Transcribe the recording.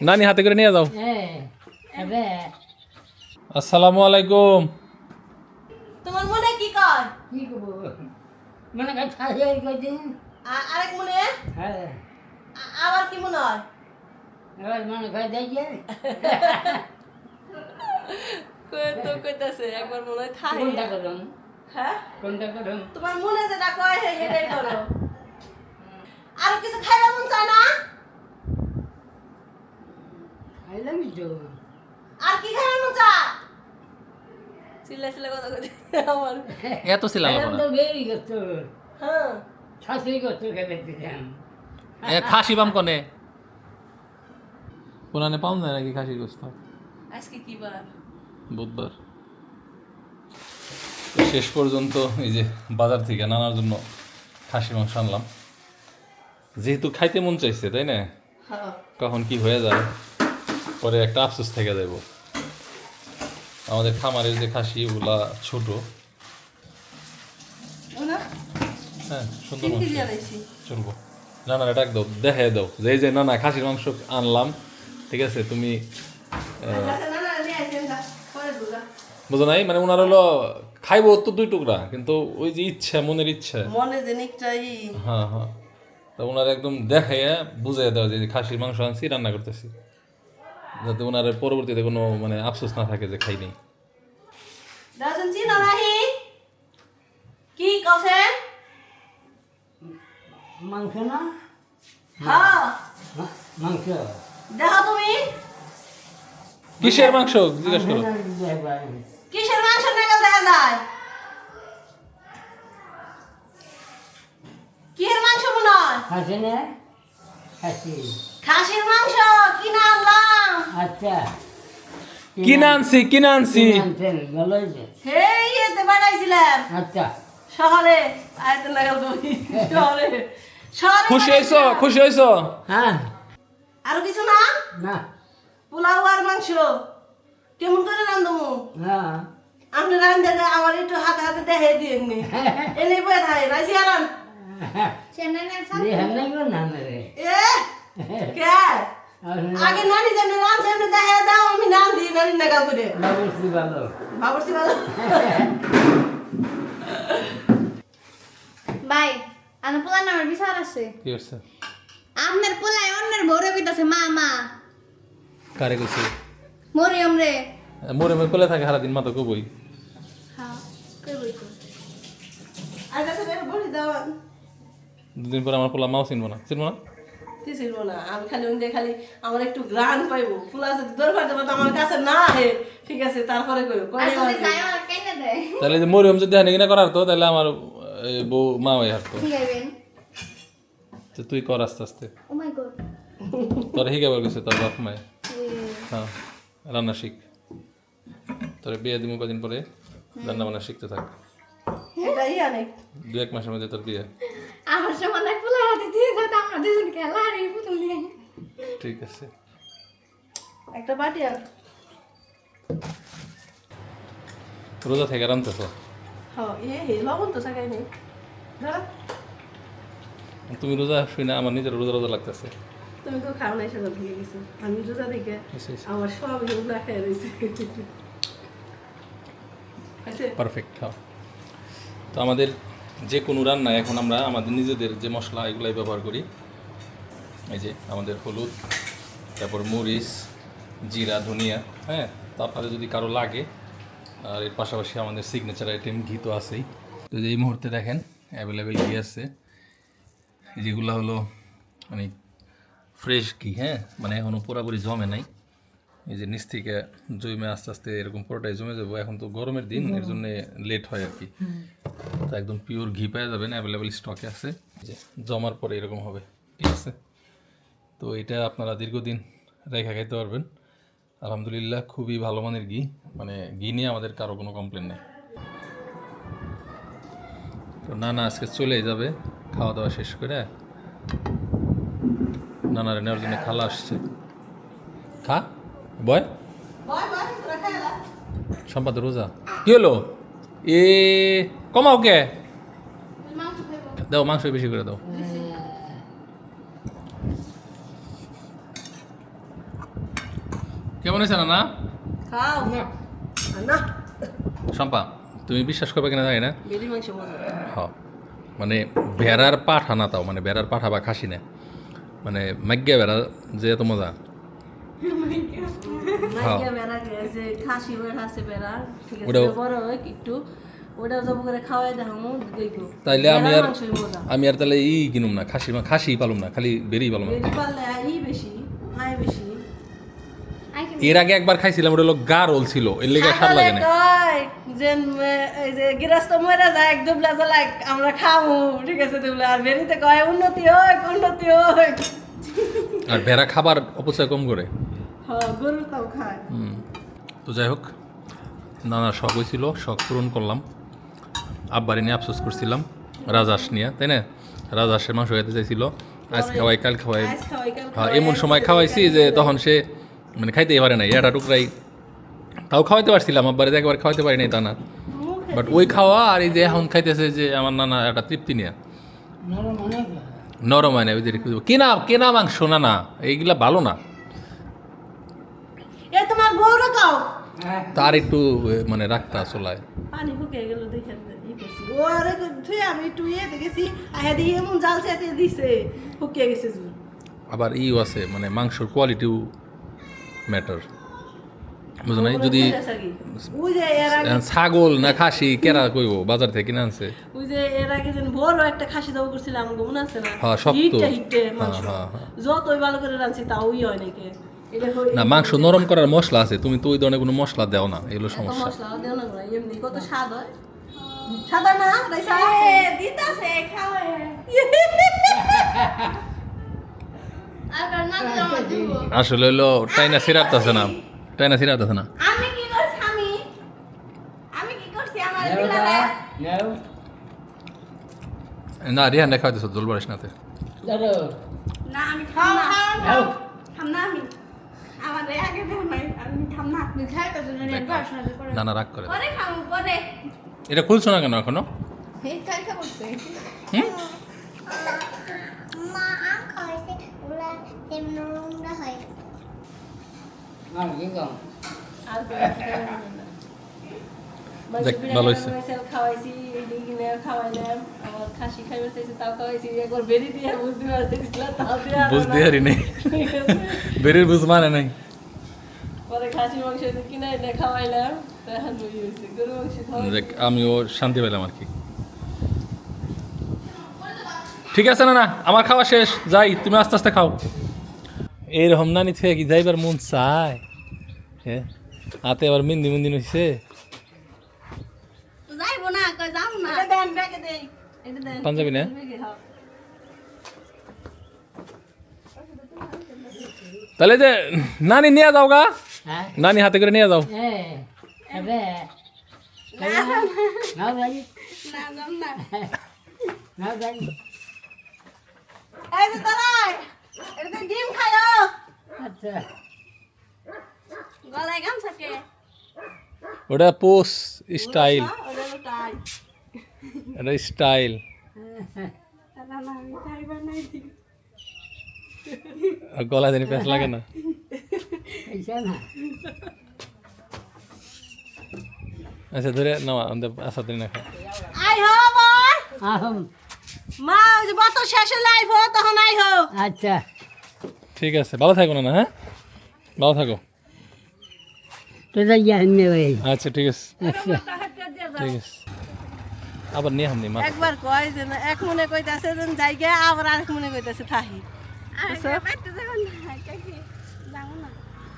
নানি হাতে করে নিয়ে যাও। আসসালামু আলাইকুম। তোমার মনে কি কয়? কি করবো মনে কাজ খাই আরেক মনে হ্যাঁ আবার কি মনে হয়? এবার মনে খাই দেখে কইতাছে একবার মনে হয় খাই। কোনটা করুন হ্যাঁ কোনটা করুন তোমার মনে যেটা কয় সেটাই করো। আর কিছু খাইবার মন চায় না? খাইলাম তো আর কি খাইবার মন চায়? চিল্লা কথা কইতে আমার। এত ছিলাম খাইলাম তো বেরি করতো হ্যাঁ শাশুড়ি করতো খেতে দিলাম খাসি পাম কনে পুরানে পাম না নাকি খাসির গোস্ত? আজকে কি বার? বুধবার। তো শেষ পর্যন্ত এই যে বাজার থেকে নানার জন্য খাসি মাংস আনলাম, যেহেতু খাইতে মন চাইছে তাই না, হ্যাঁ কখন কি হয়ে যায় পরে একটা আফসোস থেকে যাইব। আমাদের খামারের যে খাসি ওগুলা ছোট, না হ্যাঁ সুন্দর তিন মাংস কেজি আনাইছি। চলবো। না না এটা একদম দেখে দাও যে এই যে না না খাসির মাংস আনলাম, ঠিক আছে তুমি আচ্ছা না না নিয়ে আসেন না পরে দুলা। বুঝো নাই, মানে ওনার হলো খাইবো তো 2 টুকরা, কিন্তু ওই যে ইচ্ছা মনের ইচ্ছা, মনে জিনিসটাই হ্যাঁ হ্যাঁ, তা ওনার একদম দেখাইয়া বুঝাই দেওয়া যে খাসির মাংস আনছি রান্না করতেছি, যাতে ওনার পরবর্তীতে কোনো মানে আফসোস না থাকে যে খাই নেই। দাজন চিনো নাহি কি কছে? মাংস না হ্যাঁ মাংস দেখো তুমি কিসের মাংস জিজ্ঞেস করো? কিসের মাংস নাগাল দেখা যায়? কিসের মাংস মনে হয়? খাসি না খাসি খাসির মাংস কিনে আনলাম। আচ্ছা কিনে আনছি কিনে আনছি। আনছেন ভালো হয়েছে হে ইয়েতে বানাইছিলাম আচ্ছা শহরে। আয়তে নাগাল তুমি শহরে শহরে খুশি হয়েছ বানাইছিলাম। খুশি হয়েছ? হ্যাঁ আরো কিছু না? না পোলাও আর মাংস কেমন করে রান্ধবো? হ্যাঁ আপনি রান্ধে আমার একটু হাতে হাতে দেখে দিন নি এনে বয়ে থাকে রাইছি আরান এ কে আগে নানি যেমনি রাঁধছে এমনি দেখে দাও, আমি নাম দিই নানি নাগাল করে ভালো বাবরসি ভালো। ভাই আমার পোলা নামের বিচার আছে। কি হচ্ছে? আপনার পোলায় অন্যের বউরে বিতাছে মা মা কারে কইছি? মরিয়ম রে। মোরে মোর কোলে থাকে সারাদিন মা তো কবই। হ্যাঁ কইবই তো। আর কাছে বের বলি দাও। 2 দিন পর আমার পোলা মাও চিনবো না, চিনবো না। কি ছিল না, আমি খালি ওই দিয়ে খালি আমার একটু গ্রান পাইবো ফুল আছে দরকার দেবো তো আমার কাছে না হে, ঠিক আছে তারপরে কইও আর কয়নি যদি যাই আমার কেনে দেয় তাহলে যে মরিয়ম যদি হানি কিনা করার তো তাহলে আমার বউ মা হয়ে হারতো। ঠিক আইবেন। তো তুই কর আস্তে আস্তে, ও মাই গড। তোর হিগাবার গেছে তোর বাপ মায়ে। হ্যাঁ রান্না শিখ, তোর বিয়ে দিব কদিন পরে, রান্না বান্না শিখতে থাক। এটাই অনেক 2-1 মাসের মধ্যে তোর বিয়ে। আমার সমান এক পোলা হাতে দিয়ে যাতে আমরা দুজন খেলা আর এই পুতুল নিয়ে। ঠিক আছে। একটা বাটি আর রোজা থেকে রানতেছ? হ্যাঁ হে লবণ তো সাকাই নেই ধরো। তুমি রোজা শুই না, আমার নিজের রোজা রোজা লাগতেছে। তুমি তো খাও নাই সেটা ভুলে গেছো, আমি রোজা দেখে আমার সব এগুলো খেয়ে রয়েছে। পারফেক্ট। হ্যাঁ, তো আমাদের যে কোনো রান্না এখন আমরা আমাদের নিজেদের যে মশলা এগুলাই ব্যবহার করি। এই যে আমাদের হলুদ, তারপর মরিচ, জিরা, ধনিয়া, হ্যাঁ। তো আপনাদের যদি কারো লাগে, আর এর পাশাপাশি আমাদের সিগনেচার আইটেম ঘি তো আছেই। তো এই মুহূর্তে দেখেন অ্যাভেলেবেল ঘি আছে, যেগুলো হলো মানে ফ্রেশ ঘি, হ্যাঁ, মানে এখনও পুরোপুরি জমে নাই। এই যে নিচ থেকে জমে আস্তে আস্তে এরকম পুরোটাই জমে যাবো। এখন তো গরমের দিন, এর জন্য লেট হয় আর কি। তো একদম পিওর ঘি পেয়ে যাবেন, অ্যাভেলেবেল স্টকে আছে। যে জমার পরে এরকম হবে, ঠিক আছে। তো এটা আপনারা দীর্ঘদিন রেখে খাইতে পারবেন। আলহামদুলিল্লাহ খুবই ভালো মানের ঘি, মানে ঘি নিয়ে আমাদের কারো কোনো কমপ্লেন নেই। তো নানা আজকে চলে যাবে খাওয়া দাওয়া শেষ করে। নানারে নেওয়ার জন্য খালা আসছে। খা বয় সম্পাদ রোজা কি হলো? এ কমাও কে? দাও মাংস বেশি করে দাও। কেমন হয়েছে না খাও না শম্পা তুমি বিশ্বাস করবে কিনা জানি না বেরি মাংস মজা হ্যাঁ মানে ভেড়ার পাঠা না তাও মানে ভেড়ার পাঠা বা খাসি না মানে মাগ্যা ভেড়া যে এত মজা মাইয়া বেড়া যে খাসি বেড়া আছে বেড়া ঠিক আছে ওটাও- বড় হয় একটু ওটাও জব করে খাওয়াই দেখামু দেখো তাইলে আমি আর মাংসই মজা আমি আর তাহলে কিনুম না খাসি পালুম না খালি বেরি পালুম না বেরি পারলে আই বেশি আই বেশি এর আগে একবার খাইছিলাম ওটা হলো গা রোল ছিল এর লেগে স্বাদ লাগে না এই যে গৃহস্থ মরে যায় দুবলা জ্বালাই আমরা খামু ঠিক আছে দুবলা আর বেরিতে কয় উন্নতি হোক আর ভেড়া খাবার অপচয় কম করে হ্যাঁ গরুর তাও খায় তো যাই হোক নানা শখ হয়েছিল শখ পূরণ করলাম আব্বারে নিয়ে আফসোস করছিলাম রাজহাঁস নিয়ে তাই না রাজহাঁসের মাংস খেতে চাইছিল আজ খাওয়াই কাল খাওয়াই আইস খাওয়াই কাল হ্যাঁ এমন সময় খাওয়াইছি যে তখন সে মানে খাইতেই পারে নাই এটা টুকরাই তাও খাওয়াইতে পারছিলাম আব্বারে একবার খাওয়াইতে পারি নাই তা না বাট ওই খাওয়া আর এই যে এখন খাইতেছে যে আমার নানা একটা তৃপ্তি নিয়ে নরম অনেক নরম হয় না ওই যে কেনা মাংস না এইগুলা ভালো না এ তোমার বউরা কাও হ্যাঁ তার একটু মানে রাখতা চলায় পানি হুকে গেল দেখে ই করছি ও আরে তুই আমি একটু দেখেছি আহে দিয়ে এমন জাল চেতে দিছে হুকে গেছে জুল আবার ইও আছে মানে মাংসর কোয়ালিটিও ম্যাটার বুঝো নাই যদি ওই যে এর আগে ছাগল না খাসি কেরা কইব বাজার থেকে কিনে আনছে ওই যে এর আগে যেন বড় একটা খাসি দাও করছিলাম মনে আছে না হ্যাঁ, শক্ত। হিটে মাংস হ্যাঁ, হ্যাঁ। যতই ভালো করে রাঁধছি তাওই হয় নাকি এটা না মাংস নরম করার মশলা আছে তুমি তো ওই ধরনের কোনো মশলা দাও না এগুলো সমস্যা মশলা দেও না গো, এমনি কত স্বাদ হয় স্বাদ হয় না রাইসা দিতাছে খাওয়া আর কার না জমা দিব আসলে হলো টাইনা সিরাপতাছে না আমি কি করছি আমি কি করছি আমার দিলালে নাও না রিহান দেখা হইতেছে জল বাড়িস নাতে ধরো না আমি খাম না নাও খাম না আমি আমার আগে দেখ নাই আমি খাম না তুই খাই তো জন্য নেন পড়াশোনা করে নানা রাগ করে পরে খাম পরে এটা খুলছো না কেন এখনো হে খাই খা করতে হুম মা আম খাওয়াইছে ওগুলা তেমন নোংরা হয় না কি কম আর দেখ, ভালো হইছে। খাওয়াইছি এইদিকে খাওয়াইলাম আবার খাসি খাইবে চাইছি তাও খাওয়াইছি একবার বেরি দিয়ে বুঝতে পারছিলাম তাও দিয়ে আর বুঝতে না। হারি নেই বেরির বুঝ মানে নাই পরে খাসি মাংস কিনে এনে খাওয়াইলাম এখন ওই হয়েছে গরু মাংস খাওয়াই দেখ আমিও শান্তি পেলাম আর কি ঠিক আছে না আমার খাওয়া শেষ যাই তুমি আস্তে আস্তে খাও এইরকম নানি থেকে কি যাইবার মন চায় হ্যাঁ হাতে আবার মিন্দি হয়েছে যাইবো না কই যাম না এটা দেন ব্যাগে দেই এটা দেন পাঞ্জাবি না ব্যাগে খাও তাহলে যে নানি নিয়ে যাও গা হ্যাঁ নানি হাতে করে নিয়ে যাও এ আবে নাও ভাই না যাম না নাও ভাই এই যে দাঁড়াই এটা ডিম খাও আচ্ছা গলায় গামছা কে ওটা পোস স্টাইল ওটা টাই এটা স্টাইল না না আমি খাইবা নাই গলা দিনে পেঁচ লাগে না এইসা না আচ্ছা ধরে নেওয়া আমাদের আশা দিন না খাও আই হো বল আহম মা ওই যে বত শেষে লাইভ তখন আই হো আচ্ছা ঠিক আছে ভালো থাকো না হ্যাঁ ভালো থাকো তো যাই আনবে ভাই আচ্ছা ঠিক আছে আচ্ছা ঠিক আছে আবার নিয়ে হামনি মা একবার কয় যে না, এক মনে কইতাছে যে জায়গা আবার আরেক মনে কইতাছে থাহি আর বাইতে যাবেন না কাকি যাবো না